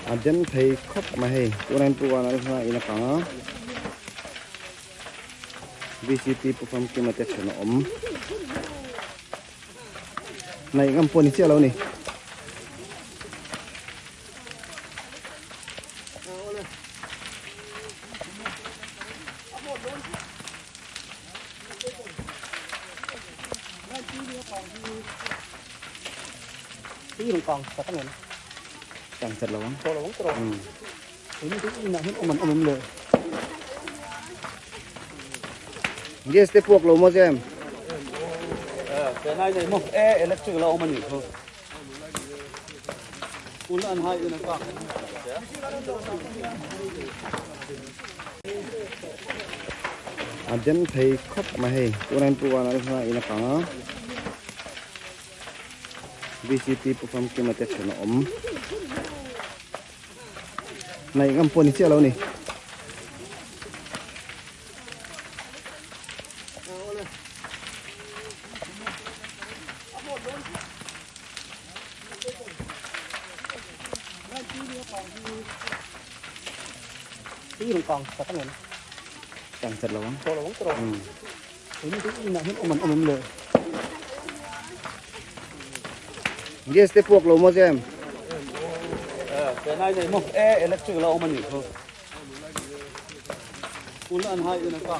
Aden thầy khóc mà hay tôi nên tôi vào nó ina kang VCT perform kimatek sana này ngam poni chia lâu nè tí còn có cái này chẳng thật lâu to lắm to lắm ini tu nak om le yes te puak lo mo jem cái này mo electric là om ni thôi ulan hai ini ka Aden thầy khóc mà hay tôi nên tôi vào nó ina kang VCT perform kimatek sana này ngam poni chia lâu nè tí còn có cái này chẳng thật lâu to lắm ini tu nak om le yes te puak lo mo jem cái này mo electric là om ni thôi ulan hai ini ka